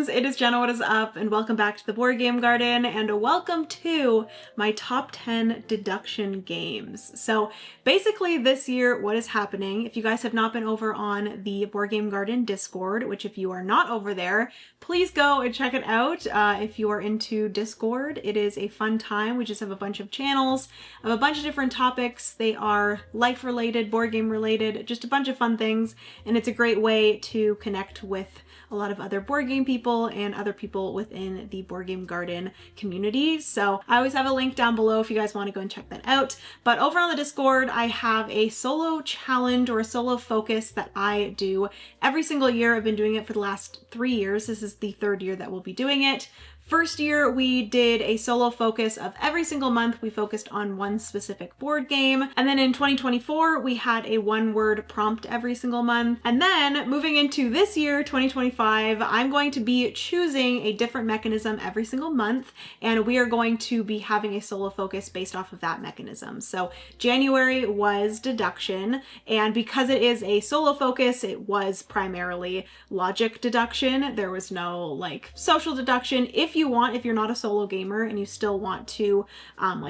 friends, it is Jenna, what is up, and welcome back to the Board Game Garden, and welcome to my top 10 deduction games. So basically this year, what is happening, if you guys have not been over on the Board Game Garden Discord, which if you are not over there, please go and check it out. If you are into Discord, it is a fun time. We just have a bunch of channels of a bunch of different topics. They are life related, board game related, just a bunch of fun things, and it's a great way to connect with a lot of other board game people and other people within the Board Game Garden community. So I always have a link down below if you guys want to go and check that out. But over on the Discord, I have a solo challenge or a solo focus that I do every single year. I've been doing it for the last 3 years. This is the 3rd year that we'll be doing it. First year, we did a solo focus of every single month. We focused on one specific board game. And then in 2024, we had a 1-word prompt every single month. And then moving into this year, 2025, I'm going to be choosing a different mechanism every single month. And we are going to be having a solo focus based off of that mechanism. So January was deduction. And because it is a solo focus, it was primarily logic deduction. There was no like social deduction. If you're not a solo gamer and you still want to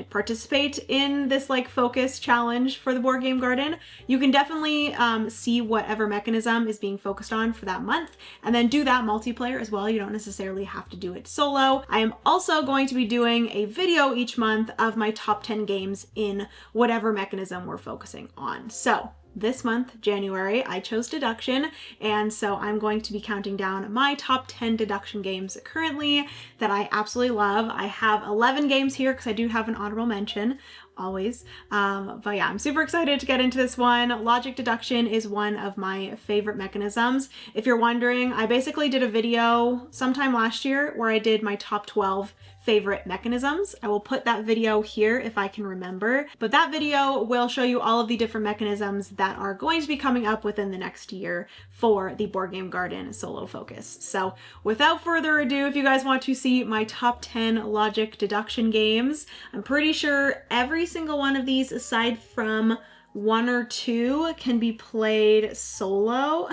participate in this focus challenge for the Board Game Garden, you can definitely see whatever mechanism is being focused on for that month and then do that multiplayer as well. You don't necessarily have to do it solo. I am also going to be doing a video each month of my top 10 games in whatever mechanism we're focusing on. So this month, January, I chose deduction, and so I'm going to be counting down my top 10 deduction games currently that I absolutely love. I have 11 games here because I do have an honorable mention, always. But yeah, I'm super excited to get into this one. Logic deduction is one of my favorite mechanisms. If you're wondering, I basically did a video sometime last year where I did my top 12 favorite mechanisms. I will put that video here if I can remember, but that video will show you all of the different mechanisms that are going to be coming up within the next year for the Board Game Garden solo focus. So without further ado, if you guys want to see my top 10 logic deduction games, I'm pretty sure every single one of these aside from 1 or 2 can be played solo.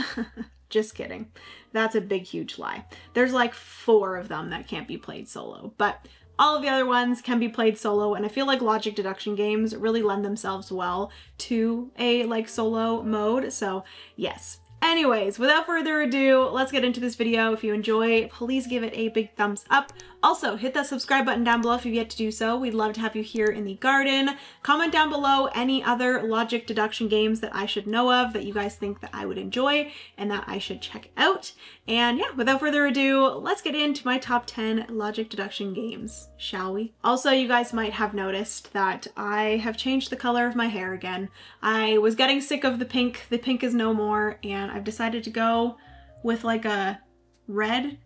Just kidding. That's a big, huge lie. There's like 4 of them that can't be played solo, but all of the other ones can be played solo, and I feel like logic deduction games really lend themselves well to a solo mode, so yes. Anyways, without further ado, let's get into this video. If you enjoy, please give it a big thumbs up. Also, hit that subscribe button down below if you've yet to do so. We'd love to have you here in the garden. Comment down below any other logic deduction games that I should know of that you guys think that I would enjoy and that I should check out. And yeah, without further ado, let's get into my top 10 logic deduction games, shall we? Also, you guys might have noticed that I have changed the color of my hair again. I was getting sick of the pink. The pink is no more, and I've decided to go with like a red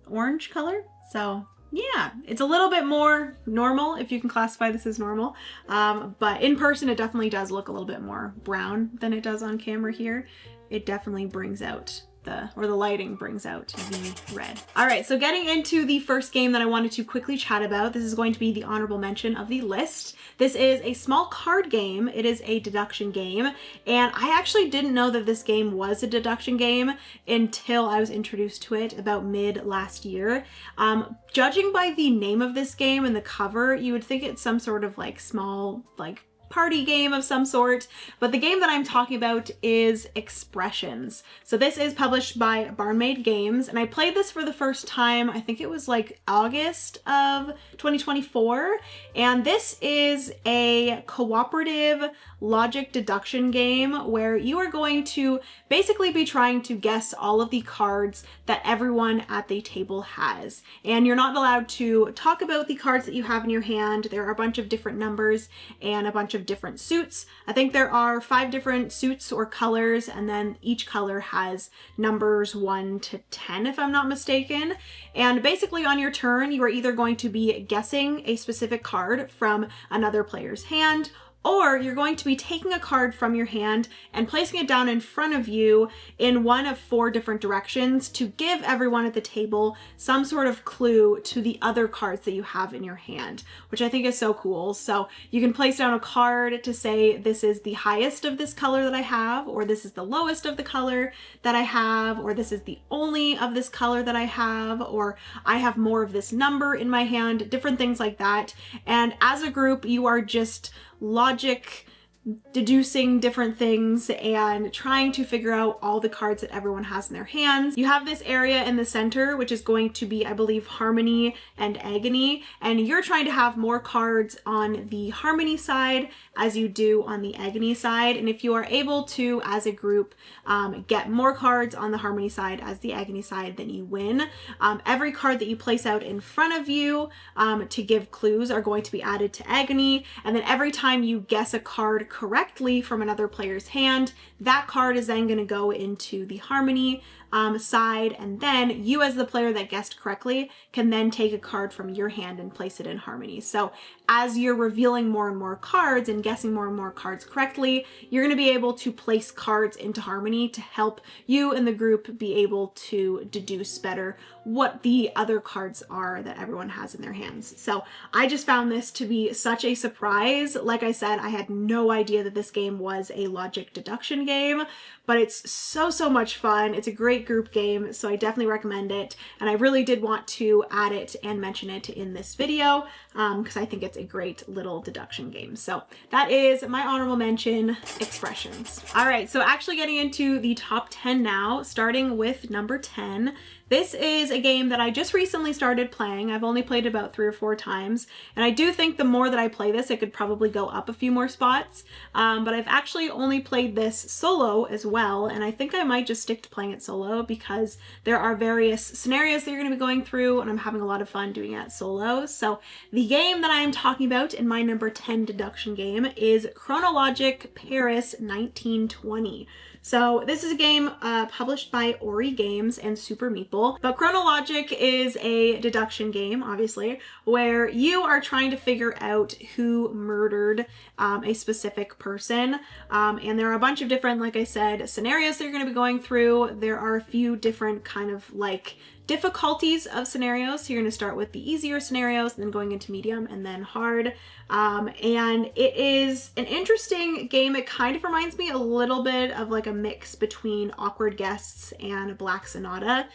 orange color. So yeah, it's a little bit more normal, if you can classify this as normal. But in person, it definitely does look a little bit more brown than it does on camera here. It definitely brings out the lighting brings out the red. All right, so getting into the first game that I wanted to quickly chat about, this is going to be the honorable mention of the list. This is a small card game. It is a deduction game, and I actually didn't know that this game was a deduction game until I was introduced to it about mid last year. Judging by the name of this game and the cover, you would think it's some sort of small party game of some sort, but the game that I'm talking about is Expressions. So this is published by Barnmade Games, and I played this for the first time, I think it was August of 2024, and this is a cooperative logic deduction game where you are going to basically be trying to guess all of the cards that everyone at the table has. And you're not allowed to talk about the cards that you have in your hand. There are a bunch of different numbers and a bunch of different suits. I think there are 5 different suits or colors, and then each color has numbers 1 to 10 if I'm not mistaken. And basically on your turn, you are either going to be guessing a specific card from another player's hand, or you're going to be taking a card from your hand and placing it down in front of you in one of 4 different directions to give everyone at the table some sort of clue to the other cards that you have in your hand, which I think is so cool. So you can place down a card to say this is the highest of this color that I have, or this is the lowest of the color that I have, or this is the only of this color that I have, or I have more of this number in my hand, different things like that. And as a group, you are just logic deducing different things and trying to figure out all the cards that everyone has in their hands. You have this area in the center, which is going to be, I believe, Harmony and Agony, and you're trying to have more cards on the Harmony side as you do on the Agony side. And if you are able to, as a group, get more cards on the Harmony side as the Agony side, then you win. Every card that you place out in front of you to give clues are going to be added to Agony, and then every time you guess a card correctly from another player's hand, that card is then going to go into the Harmony side, and then you, as the player that guessed correctly, can then take a card from your hand and place it in Harmony. So as you're revealing more and more cards and guessing more and more cards correctly, you're going to be able to place cards into Harmony to help you and the group be able to deduce better what the other cards are that everyone has in their hands. So I just found this to be such a surprise. Like I said, I had no idea that this game was a logic deduction game, but it's so much fun. It's a great group game, so I definitely recommend it. And I really did want to add it and mention it in this video because I think it's a great little deduction game. So that is my honorable mention, Expressions. All right, so actually getting into the top 10 now, starting with number 10. This is a game that I just recently started playing. I've only played about 3 or 4 times, and I do think the more that I play this, it could probably go up a few more spots, but I've actually only played this solo as well, and I think I might just stick to playing it solo because there are various scenarios that you're going to be going through, and I'm having a lot of fun doing it solo. So the game that I am talking about in my number 10 deduction game is Chronologic Paris 1920. So this is a game published by Ori Games and Super Meeple, but Chronologic is a deduction game, obviously, where you are trying to figure out who murdered a specific person. And there are a bunch of different, like I said, scenarios that you're going to be going through. There are a few different kind of like difficulties of scenarios. So you're going to start with the easier scenarios, and then going into medium and then hard. And it is an interesting game. It kind of reminds me a little bit of like a mix between Awkward Guests and Black Sonata,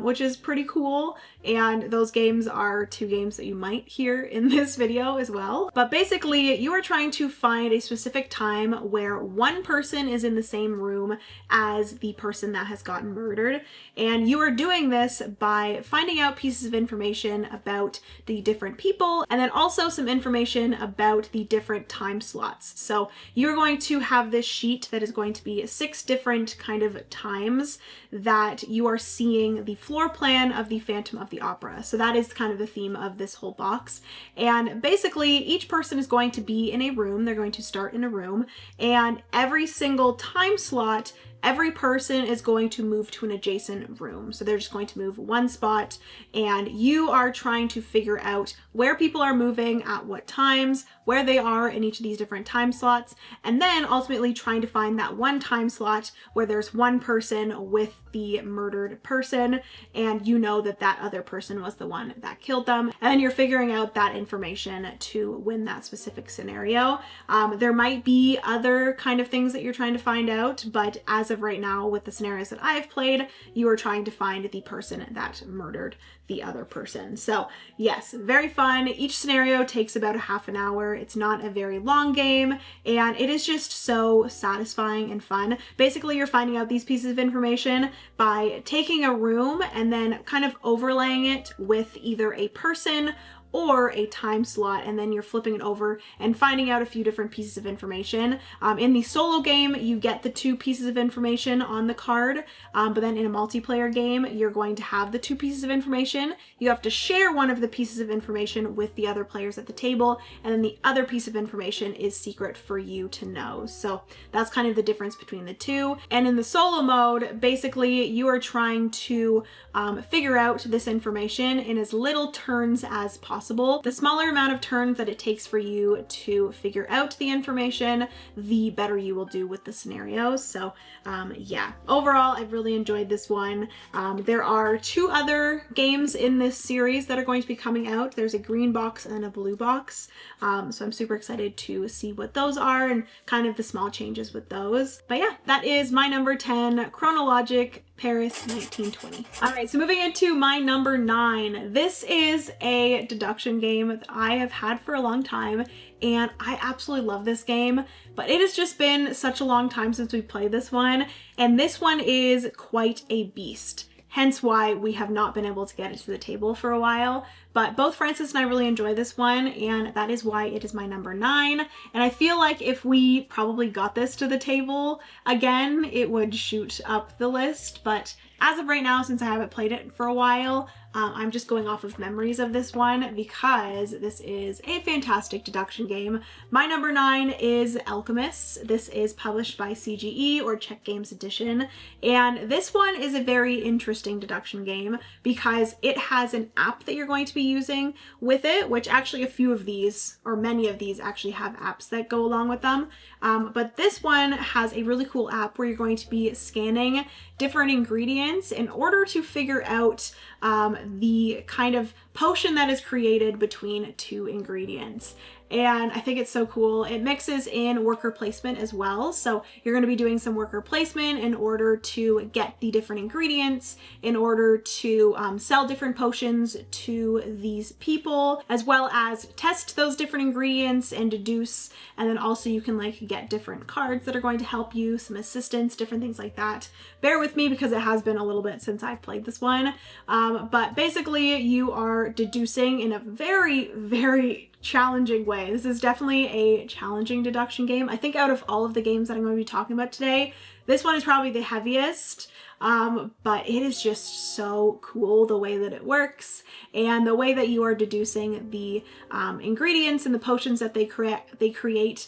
which is pretty cool. And those games are 2 games that you might hear in this video as well. But basically, you are trying to find a specific time where one person is in the same room as the person that has gotten murdered. And you are doing this by finding out pieces of information about the different people, and then also some information about the different time slots. So you're going to have this sheet that is going to be 6 different kind of times that you are seeing the floor plan of the Phantom of the Opera. So that is kind of the theme of this whole box. And basically each person is going to be in a room. They're going to start in a room, and every single time slot, every person is going to move to an adjacent room. So they're just going to move one spot, and you are trying to figure out where people are moving at what times, where they are in each of these different time slots, and then ultimately trying to find that one time slot where there's one person with the murdered person, and you know that that other person was the one that killed them. And then you're figuring out that information to win that specific scenario. There might be other kind of things that you're trying to find out, but as of right now, with the scenarios that I've played, you are trying to find the person that murdered the other person. So yes, very fun. Each scenario takes about a half an hour. It's not a very long game, and it is just so satisfying and fun. Basically, you're finding out these pieces of information by taking a room and then kind of overlaying it with either a person or a time slot, and then you're flipping it over and finding out a few different pieces of information. In the solo game, you get the 2 pieces of information on the card, but then in a multiplayer game, you're going to have the 2 pieces of information. You have to share one of the pieces of information with the other players at the table, and then the other piece of information is secret for you to know. So that's kind of the difference between the 2. And in the solo mode, basically, you are trying to figure out this information in as little turns as possible. possible. The smaller amount of turns that it takes for you to figure out the information, the better you will do with the scenarios. So yeah, overall, I've really enjoyed this one. There are 2 other games in this series that are going to be coming out. There's a green box and a blue box. So I'm super excited to see what those are and kind of the small changes with those. But yeah, that is my number 10, Chronologic Paris 1920. All right, so moving into my number 9. This is a deduction game that I have had for a long time, and I absolutely love this game, but it has just been such a long time since we played this one, and this one is quite a beast. Hence why we have not been able to get it to the table for a while. But both Francis and I really enjoy this one, and that is why it is my number 9. And I feel like if we probably got this to the table again, it would shoot up the list. But as of right now, since I haven't played it for a while, I'm just going off of memories of this one because this is a fantastic deduction game. My number 9 is Alchemists. This is published by CGE, or Czech Games Edition. And this one is a very interesting deduction game because it has an app that you're going to be using with it, which actually a few of these, or many of these, actually have apps that go along with them. But this one has a really cool app where you're going to be scanning different ingredients in order to figure out the kind of potion that is created between 2 ingredients. And I think it's so cool. It mixes in worker placement as well. So you're going to be doing some worker placement in order to get the different ingredients, in order to sell different potions to these people, as well as test those different ingredients and deduce. And then also you can like get different cards that are going to help you, some assistance, different things like that. Bear with me because it has been a little bit since I've played this one. But basically you are deducing in a very, very challenging way. This is definitely a challenging deduction game. I think out of all of the games that I'm going to be talking about today, this one is probably the heaviest, but it is just so cool the way that it works and the way that you are deducing the ingredients and the potions that they create.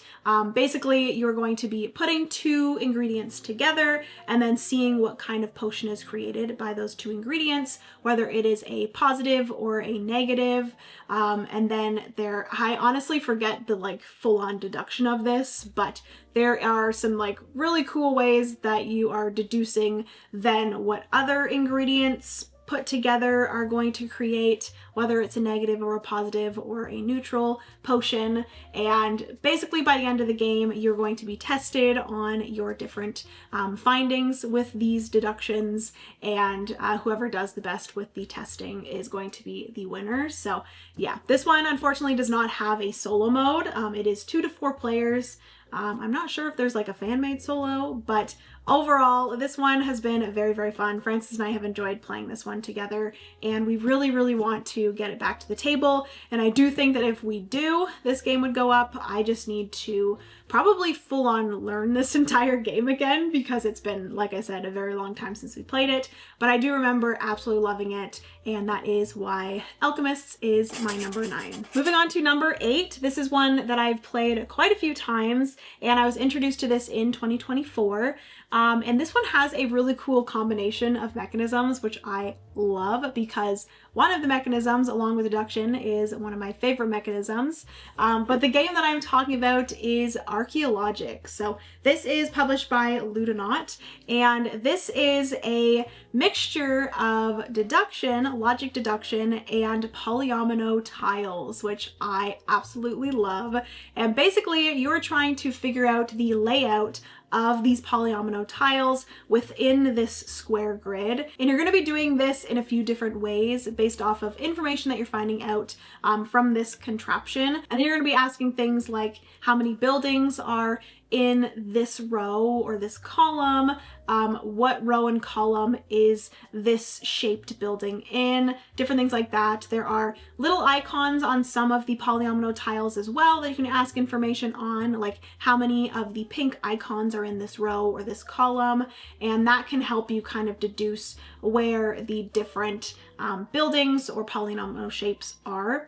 Basically, you're going to be putting 2 ingredients together and then seeing what kind of potion is created by those 2 ingredients, whether it is a positive or a negative. And then I honestly forget the like full-on deduction of this, but there are some like really cool ways that you are deducing then what other ingredients put together are going to create, whether it's a negative or a positive or a neutral potion. And basically by the end of the game, you're going to be tested on your different findings with these deductions, and whoever does the best with the testing is going to be the winner. So yeah, this one unfortunately does not have a solo mode. It is 2 to 4 players. I'm not sure if there's like a fan-made solo, but overall, this one has been very, very fun. Francis and I have enjoyed playing this one together, and we really, really want to get it back to the table. And I do think that if we do, this game would go up. I just need to probably full-on learn this entire game again because it's been, like I said, a very long time since we played it. But I do remember absolutely loving it, and that is why Alchemists is my number 9. Moving on to number 8. This is one that I've played quite a few times, and I was introduced to this in 2024. And this one has a really cool combination of mechanisms, which I love because one of the mechanisms, along with deduction, is one of my favorite mechanisms. But the game that I'm talking about is Archaeologic. So this is published by Ludonot, and this is a mixture of deduction, logic deduction, and polyomino tiles, which I absolutely love. And basically, you're trying to figure out the layout of these polyomino tiles within this square grid. And you're going to be doing this in a few different ways based off of information that you're finding out from this contraption. And then you're going to be asking things like how many buildings are in this row or this column, what row and column is this shaped building in, different things like that. There are little icons on some of the polyomino tiles as well that you can ask information on, like how many of the pink icons are in this row or this column, and that can help you kind of deduce where the different buildings or polyomino shapes are.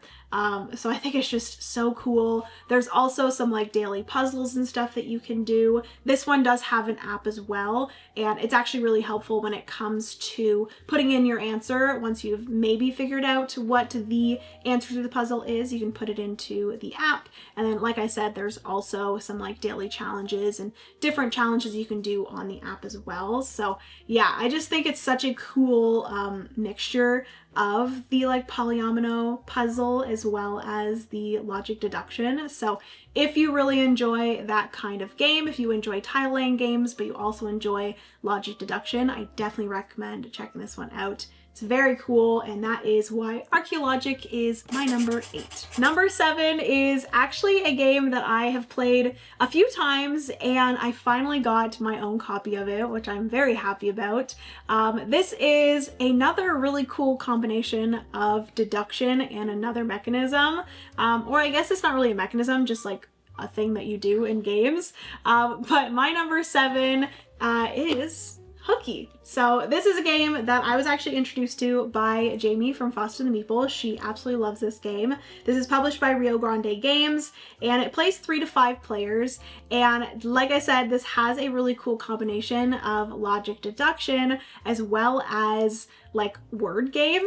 So I think it's just so cool. There's also some like daily puzzles and stuff that you can do. This one does have an app as well, and it's actually really helpful when it comes to putting in your answer. Once you've maybe figured out what the answer to the puzzle is, you can put it into the app. And then, like I said, there's also some like daily challenges and different challenges you can do on the app as well. So yeah, I just think it's such a cool mixture of the like polyomino puzzle as well as the logic deduction. So if you really enjoy that kind of game, if you enjoy tile laying games, but you also enjoy logic deduction, I definitely recommend checking this one out. It's very cool, and that is why Archaeologic is my number 8. Number 7 is actually a game that I have played a few times, and I finally got my own copy of it, which I'm very happy about. This is another really cool combination of deduction and another mechanism, or I guess it's not really a mechanism, just like a thing that you do in games. But my number 7 is Hooky. So this is a game that I was actually introduced to by Jamie from Foster the Meeple. She absolutely loves this game. This is published by Rio Grande Games, and it plays 3 to 5 players. And like I said, this has a really cool combination of logic deduction as well as like word game.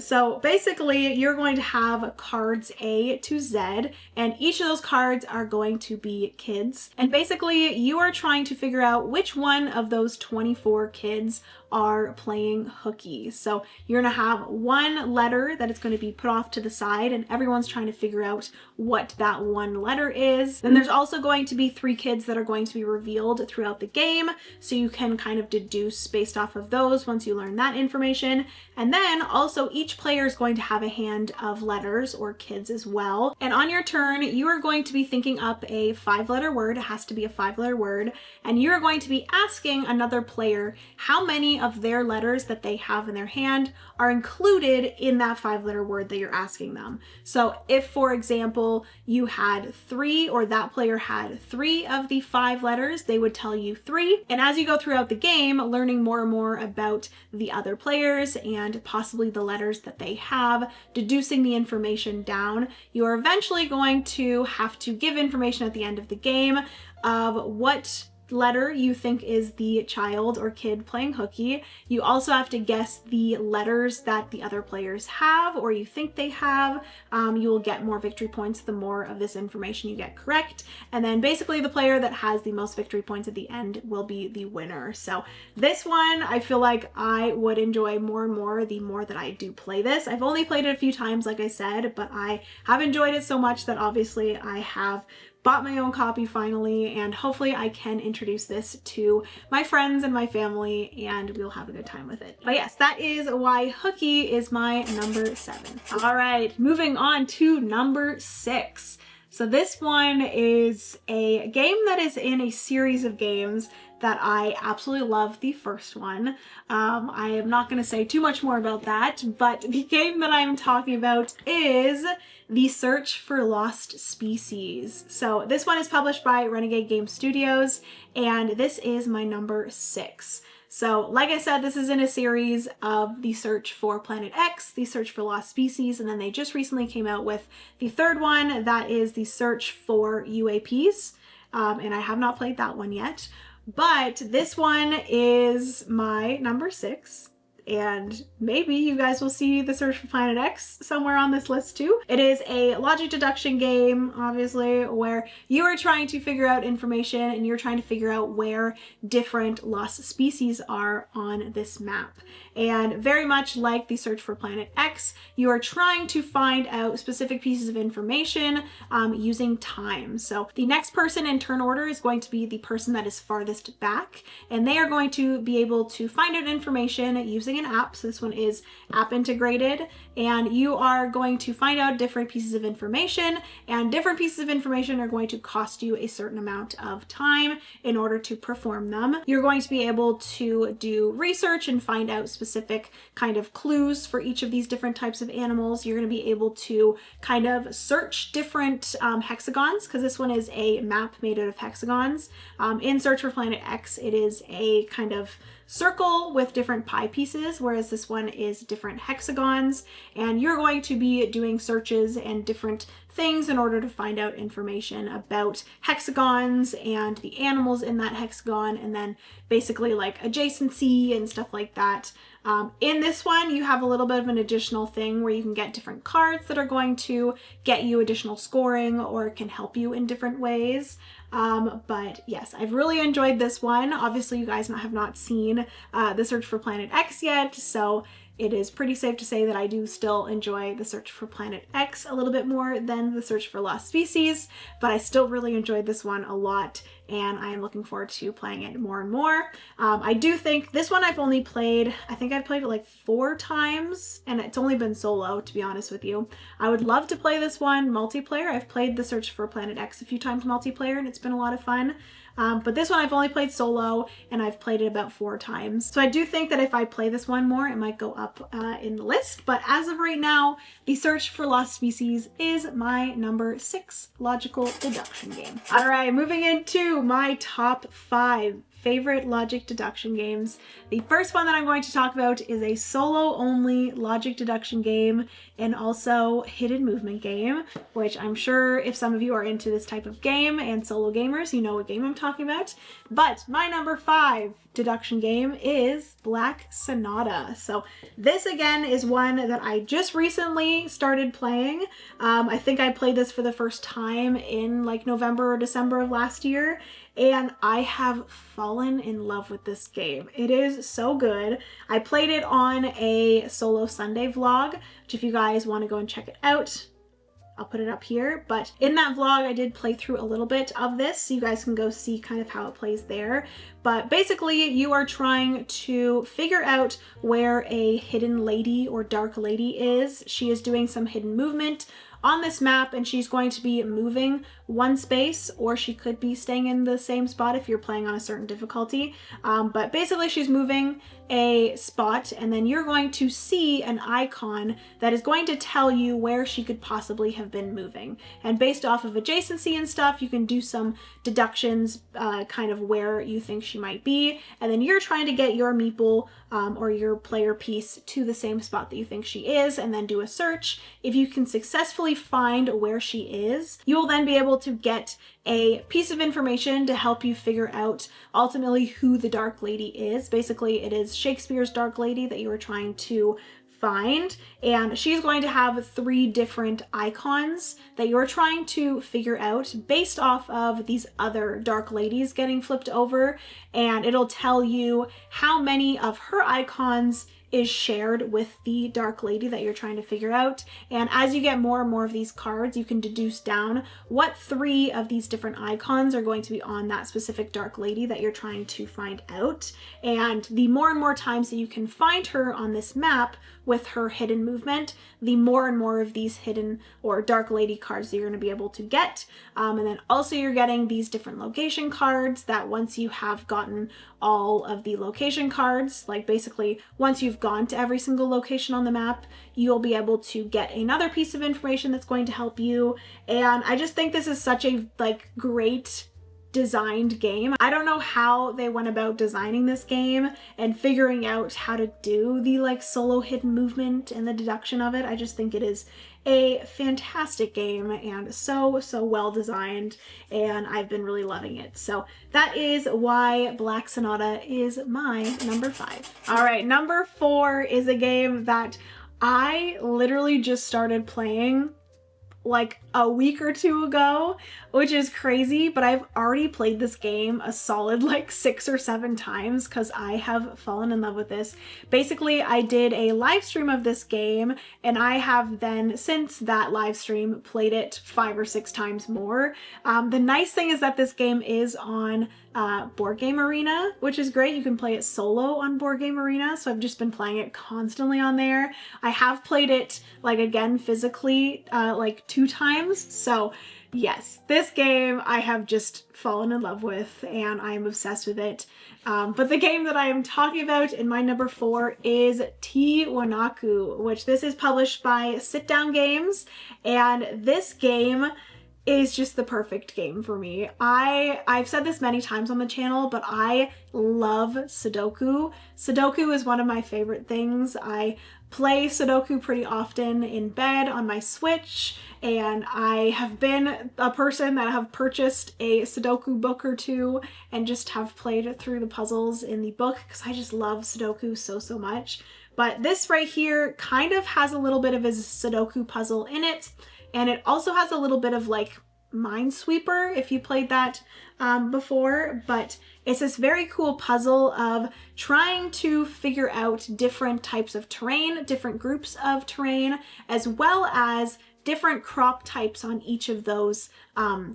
So basically you're going to have cards A to Z, and each of those cards are going to be kids. And basically you are trying to figure out which one of those 24 kids are playing hooky. So you're gonna have one letter that is going to be put off to the side, and everyone's trying to figure out what that one letter is. Then there's also going to be 3 kids that are going to be revealed throughout the game, so you can kind of deduce based off of those once you learn that information. And then also each player is going to have a hand of letters or kids as well. And on your turn, you are going to be thinking up a 5-letter word. It has to be a 5-letter word. And you're going to be asking another player how many of their letters that they have in their hand are included in that 5-letter word that you're asking them. So if, for example, you had 3, or that player had 3 of the 5 letters, they would tell you 3. And as you go throughout the game, learning more and more about the other players and possibly the letters that they have, deducing the information down, you are eventually going to have to give information at the end of the game of what letter you think is the child or kid playing hooky. You also have to guess the letters that the other players have or you think they have. You will get more victory points the more of this information you get correct. And then basically the player that has the most victory points at the end will be the winner. So this one, I feel like I would enjoy more and more the more that I do play this. I've only played it a few times, like I said, but I have enjoyed it so much that obviously I have bought my own copy finally, and hopefully I can introduce this to my friends and my family and we'll have a good time with it. But yes, that is why Hooky is my number 7. All right, moving on to number 6. So this one is a game that is in a series of games that I absolutely love the first one. I am not going to say too much more about that, but the game that I'm talking about is The Search for Lost Species. So this one is published by Renegade Game Studios, and this is my number 6. So like I said, this is in a series of The Search for Planet X, The Search for Lost Species, and then they just recently came out with the third one, that is The Search for UAPs, and I have not played that one yet. But this one is my number 6, and maybe you guys will see The Search for Planet X somewhere on this list too. It is a logic deduction game, obviously, where you are trying to figure out information and you're trying to figure out where different lost species are on this map. And very much like The Search for Planet X, you are trying to find out specific pieces of information using time. So the next person in turn order is going to be the person that is farthest back, and they are going to be able to find out information using an app. So this one is app integrated, and you are going to find out different pieces of information, and different pieces of information are going to cost you a certain amount of time in order to perform them. You're going to be able to do research and find out specific kind of clues for each of these different types of animals. You're going to be able to kind of search different hexagons, because this one is a map made out of hexagons. In Search for Planet X, it is a kind of circle with different pie pieces, whereas this one is different hexagons, and you're going to be doing searches and different things in order to find out information about hexagons and the animals in that hexagon, and then basically like adjacency and stuff like that. In this one, you have a little bit of an additional thing where you can get different cards that are going to get you additional scoring or can help you in different ways. But yes, I've really enjoyed this one. Obviously, you guys have not seen The Search for Planet X yet, so it is pretty safe to say that I do still enjoy The Search for Planet X a little bit more than The Search for Lost Species, but I still really enjoyed this one a lot, and I am looking forward to playing it more and more. I do think this one I've only played, I think I've played it like 4 times, and it's only been solo, to be honest with you. I would love to play this one multiplayer. I've played The Search for Planet X a few times multiplayer, and it's been a lot of fun. But this one I've only played solo, and I've played it about 4 times. So I do think that if I play this one more, it might go up in the list. But as of right now, The Search for Lost Species is my number 6 logical deduction game. All right, moving into my top 5 favorite logic deduction games. The first one that I'm going to talk about is a solo only logic deduction game and also hidden movement game, which I'm sure if some of you are into this type of game and solo gamers, you know what game I'm talking about. But my number 5 deduction game is Black Sonata. So this again is one that I just recently started playing. I think I played this for the first time in like November or December of last year, and I have fallen in love with this game. It is so good. I played it on a Solo Sunday vlog, which if you guys want to go and check it out, I'll put it up here. But in that vlog, I did play through a little bit of this, so you guys can go see kind of how it plays there. But basically, you are trying to figure out where a hidden lady or dark lady is. She is doing some hidden movement on this map, and she's going to be moving one space, or she could be staying in the same spot if you're playing on a certain difficulty. But basically she's moving a spot, and then you're going to see an icon that is going to tell you where she could possibly have been moving. And based off of adjacency and stuff, you can do some deductions, kind of where you think she might be. And then you're trying to get your meeple or your player piece to the same spot that you think she is, and then do a search. If you can successfully find where she is, you will then be able to get a piece of information to help you figure out ultimately who the Dark Lady is. Basically, it is Shakespeare's Dark Lady that you are trying to find, and she's going to have 3 different icons that you're trying to figure out based off of these other dark ladies getting flipped over, and it'll tell you how many of her icons is shared with the dark lady that you're trying to figure out. And as you get more and more of these cards, you can deduce down what 3 of these different icons are going to be on that specific dark lady that you're trying to find out. And the more and more times that you can find her on this map with her hidden movement, the more and more of these hidden or dark lady cards that you're going to be able to get. And then also you're getting these different location cards that once you have gotten all of the location cards, like basically once you've gone to every single location on the map, you'll be able to get another piece of information that's going to help you. And I just think this is such a great designed game. I don't know how they went about designing this game and figuring out how to do the solo hidden movement and the deduction of it. I just think it is a fantastic game and so well designed, and I've been really loving it. So that is why Black Sonata is my number 5. All right, number 4 is a game that I literally just started playing like a week or 2 ago, which is crazy, but I've already played this game a solid 6 or 7 times because I have fallen in love with this. Basically, I did a live stream of this game, and I have then, since that live stream, played it 5 or 6 times more. The nice thing is that this game is on Board Game Arena, which is great. You can play it solo on Board Game Arena, so I've just been playing it constantly on there. I have played it again physically 2 times. So yes, this game I have just fallen in love with, and I'm obsessed with it. But the game that I am talking about in my number 4 is Tiwanaku, which this is published by Sit Down Games, and this game is just the perfect game for me. I've said this many times on the channel, but I love Sudoku. Sudoku is one of my favorite things. I play Sudoku pretty often in bed on my Switch, and I have been a person that have purchased a Sudoku book or two and just have played through the puzzles in the book because I just love Sudoku so much. But this right here kind of has a little bit of a Sudoku puzzle in it. And it also has a little bit of like Minesweeper, if you played that before, but it's this very cool puzzle of trying to figure out different types of terrain, different groups of terrain, as well as different crop types on each of those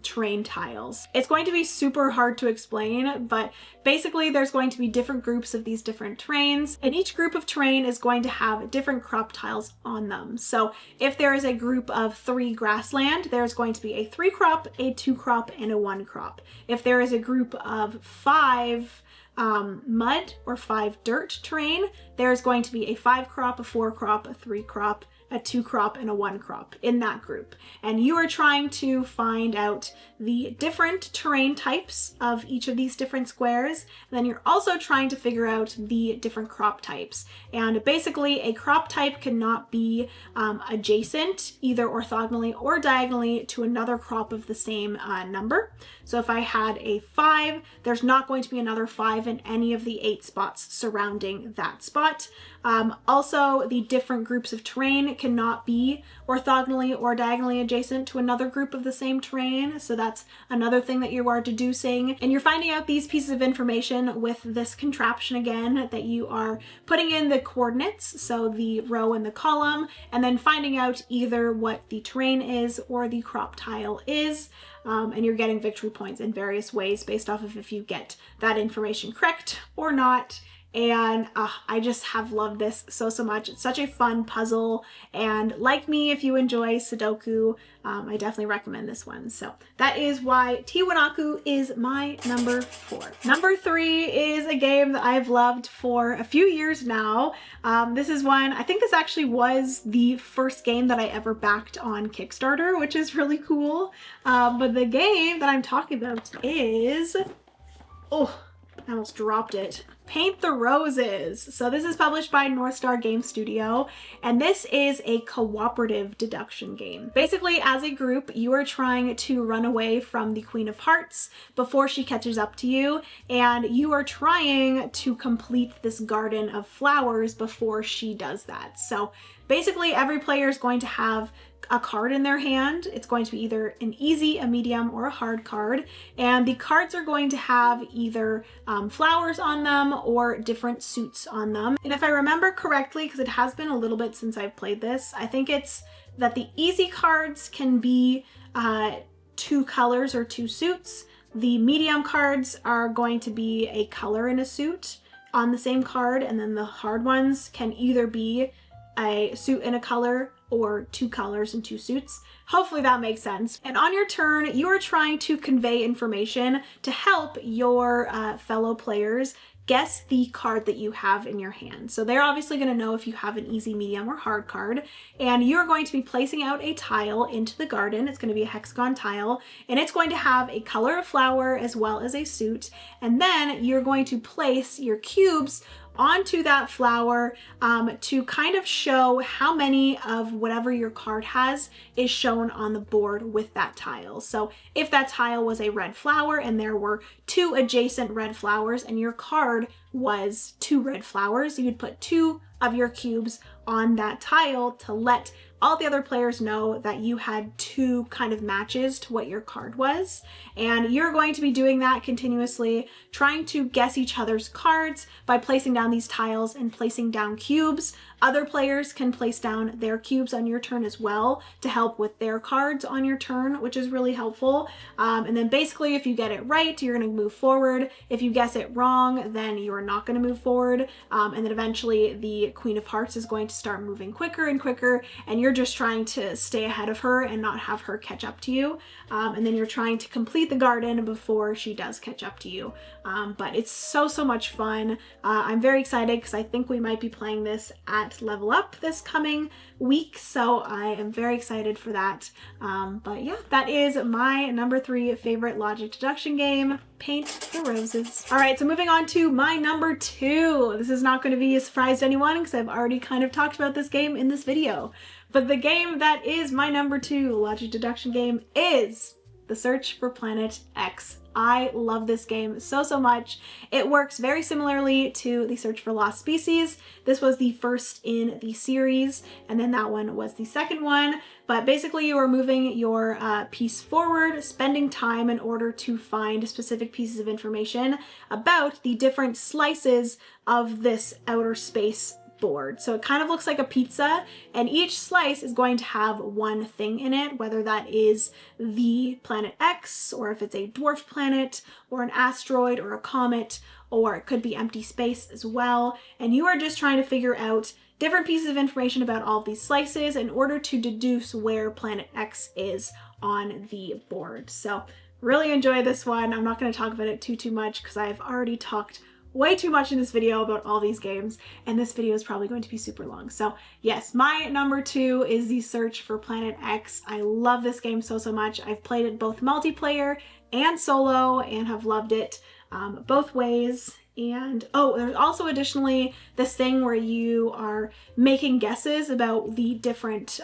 terrain tiles. It's going to be super hard to explain, but basically there's going to be different groups of these different terrains, and each group of terrain is going to have different crop tiles on them. So if there is a group of 3 grassland, there's going to be a 3 crop, a 2 crop, and a 1 crop. If there is a group of 5 mud or 5 dirt terrain, there's going to be a 5 crop, a 4 crop, a 3 crop, a 2 crop, and a 1 crop in that group. And you are trying to find out the different terrain types of each of these different squares. And then you're also trying to figure out the different crop types. And basically a crop type cannot be adjacent, either orthogonally or diagonally, to another crop of the same number. So if I had a 5, there's not going to be another 5 in any of the 8 spots surrounding that spot. Also, the different groups of terrain cannot be orthogonally or diagonally adjacent to another group of the same terrain. So that's another thing that you are deducing. And you're finding out these pieces of information with this contraption again, that you are putting in the coordinates, so the row and the column, and then finding out either what the terrain is or the crop tile is. And you're getting victory points in various ways based off of if you get that information correct or not. And I just have loved this so much. It's such a fun puzzle, and like me, if you enjoy Sudoku, I definitely recommend this one. So that is why Tiwanaku is my number 4. Number 3 is a game that I've loved for a few years now. This is one, I think this actually was the first game that I ever backed on Kickstarter, which is really cool. But the game that I'm talking about is, oh, I almost dropped it. Paint the Roses. So this is published by North Star Game Studio, and this is a cooperative deduction game. Basically, as a group, you are trying to run away from the Queen of Hearts before she catches up to you, and you are trying to complete this garden of flowers before she does that. So basically, every player is going to have a card in their hand. It's going to be either an easy, a medium, or a hard card. And the cards are going to have either flowers on them or different suits on them. And if I remember correctly, because it has been a little bit since I've played this, I think it's that the easy cards can be 2 colors or 2 suits. The medium cards are going to be a color and a suit on the same card. And then the hard ones can either be a suit and a color or 2 colors and 2 suits. Hopefully that makes sense. And on your turn, you are trying to convey information to help your fellow players guess the card that you have in your hand. So they're obviously going to know if you have an easy, medium, or hard card, and you're going to be placing out a tile into the garden. It's going to be a hexagon tile, and it's going to have a color of flower as well as a suit, and then you're going to place your cubes onto that flower to kind of show how many of whatever your card has is shown on the board with that tile. So if that tile was a red flower and there were 2 adjacent red flowers and your card was 2 red flowers, you would put 2 of your cubes on that tile to let all the other players know that you had 2 kind of matches to what your card was. And you're going to be doing that continuously, trying to guess each other's cards by placing down these tiles and placing down cubes. Other players can place down their cubes on your turn as well to help with their cards on your turn, which is really helpful. And then basically if you get it right, you're going to move forward. If you guess it wrong, then you are not going to move forward. And then eventually the Queen of Hearts is going to start moving quicker and quicker, and you're just trying to stay ahead of her and not have her catch up to you. And then you're trying to complete the garden before she does catch up to you. But it's so much fun. I'm very excited because I think we might be playing this at Level Up this coming week, so I am very excited for that. But yeah, that is my number 3 favorite logic deduction game, Paint the Roses. All right, so moving on to my number 2. This is not going to be a surprise to anyone because I've already kind of talked about this game in this video. But the game that is my number 2 logic deduction game is The Search for Planet X. I love this game so much. It works very similarly to The Search for Lost Species. This was the first in the series, and then that one was the second one. But basically you are moving your piece forward, spending time in order to find specific pieces of information about the different slices of this outer space board. So it kind of looks like a pizza, and each slice is going to have one thing in it, whether that is the planet X, or if it's a dwarf planet, or an asteroid, or a comet, or it could be empty space as well. And you are just trying to figure out different pieces of information about all of these slices in order to deduce where planet X is on the board. So really enjoy this one. I'm not going to talk about it too much because I've already talked way too much in this video about all these games, and this video is probably going to be super long. So yes, my number 2 is The Search for Planet X. I love this game so much. I've played it both multiplayer and solo and have loved it both ways. And oh, there's also additionally this thing where you are making guesses about the different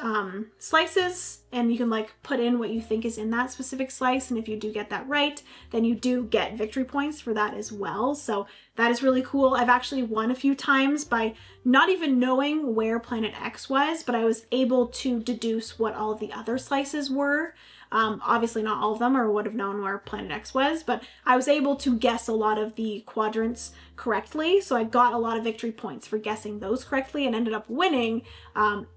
slices, and you can like put in what you think is in that specific slice, and if you do get that right, then you do get victory points for that as well. So that is really cool. I've actually won a few times by not even knowing where Planet X was, but I was able to deduce what all of the other slices were. Obviously not all of them, or would have known where Planet X was, but I was able to guess a lot of the quadrants correctly, so I got a lot of victory points for guessing those correctly and ended up winning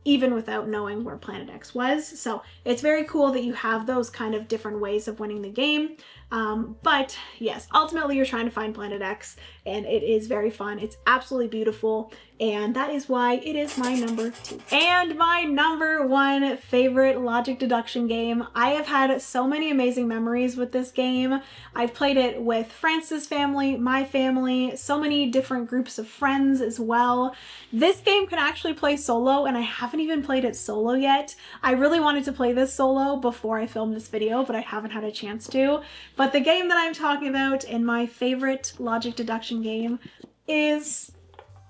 even without knowing where Planet X was. So it's very cool that you have those kind of different ways of winning the game. But yes, ultimately you're trying to find Planet X, and it is very fun. It's absolutely beautiful, and that is why it is my number 2. And my number 1 favorite logic deduction game. I have had so many amazing memories with this game. I've played it with France's family, my family, so many different groups of friends as well. This game can actually play solo, and I haven't even played it solo yet. I really wanted to play this solo before I filmed this video, but I haven't had a chance to. But the game that I'm talking about and my favorite logic deduction game is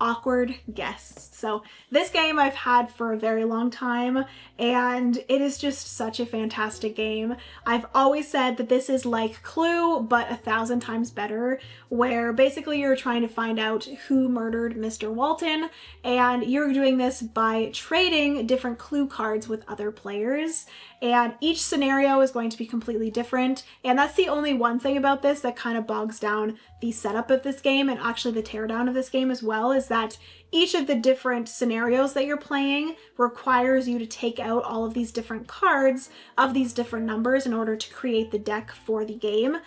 Awkward Guests. So this game I've had for a very long time, and it is just such a fantastic game. I've always said that this is like Clue, but 1,000 times better, where basically you're trying to find out who murdered Mr. Walton, and you're doing this by trading different clue cards with other players, and each scenario is going to be completely different. And that's the only one thing about this that kind of bogs down the setup of this game, and actually the teardown of this game as well, is that each of the different scenarios that you're playing requires you to take out all of these different cards of these different numbers in order to create the deck for the game.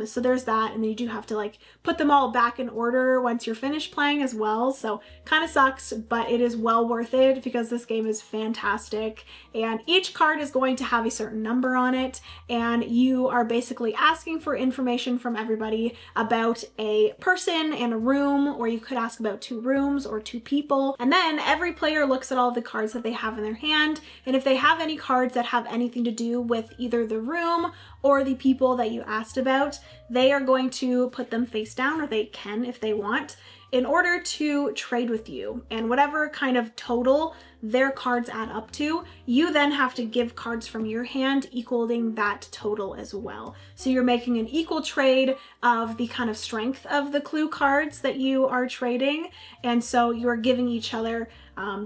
So there's that, and then you do have to like put them all back in order once you're finished playing as well. So kind of sucks, but it is well worth it because this game is fantastic, and each card is going to have a certain number on it, and you are basically asking for information from everybody about a person and a room, or you could ask about 2 rooms or 2 people. And then every player looks at all the cards that they have in their hand, and if they have any cards that have anything to do with either the room or the people that you asked about, they are going to put them face down, or they can if they want, in order to trade with you. And whatever kind of total their cards add up to, you then have to give cards from your hand equaling that total as well. So you're making an equal trade of the kind of strength of the clue cards that you are trading. And so you're giving each other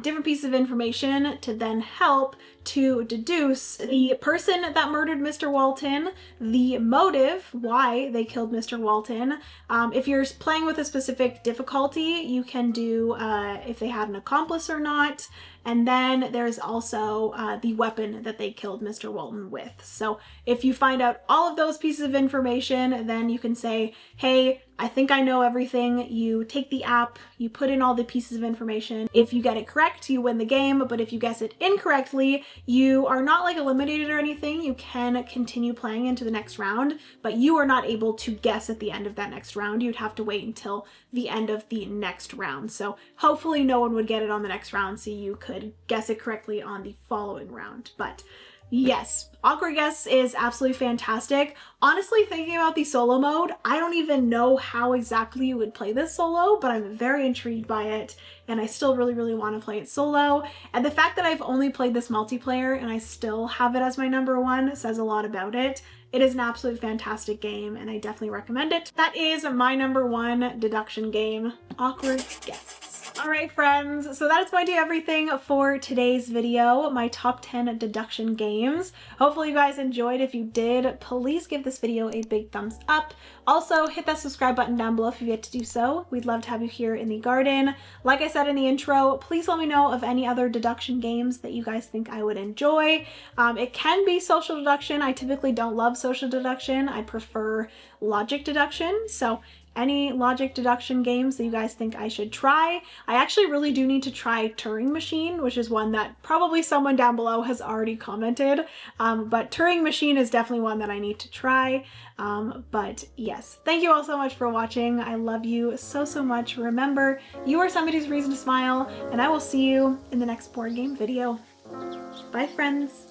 different pieces of information to then help to deduce the person that murdered Mr. Walton, the motive, why they killed Mr. Walton. If you're playing with a specific difficulty, you can do if they had an accomplice or not. And then there's also the weapon that they killed Mr. Walton with. So if you find out all of those pieces of information, then you can say, hey, I think I know everything. You take the app, you put in all the pieces of information. If you get it correct, you win the game, but if you guess it incorrectly, you are not like eliminated or anything. You can continue playing into the next round, but you are not able to guess at the end of that next round. You'd have to wait until the end of the next round. So hopefully no one would get it on the next round, so you could guess it correctly on the following round. But yes, Awkward Guess is absolutely fantastic. Honestly, thinking about the solo mode, I don't even know how exactly you would play this solo, but I'm very intrigued by it, and I still really, really want to play it solo. And the fact that I've only played this multiplayer and I still have it as my number one says a lot about it. It is an absolute fantastic game, and I definitely recommend it. That is my number one deduction game, Awkward Guess. All right, friends, so that is going to be everything for today's video, my top 10 deduction games. Hopefully you guys enjoyed. If you did, please give this video a big thumbs up. Also, hit that subscribe button down below if you've yet to do so. We'd love to have you here in the garden. Like I said in the intro, please let me know of any other deduction games that you guys think I would enjoy. It can be social deduction. I typically don't love social deduction. I prefer logic deduction. So any logic deduction games that you guys think I should try. I actually really do need to try Turing Machine, which is one that probably someone down below has already commented, but Turing Machine is definitely one that I need to try. But yes, thank you all so much for watching. I love you so, so much. Remember, you are somebody's reason to smile, and I will see you in the next board game video. Bye, friends.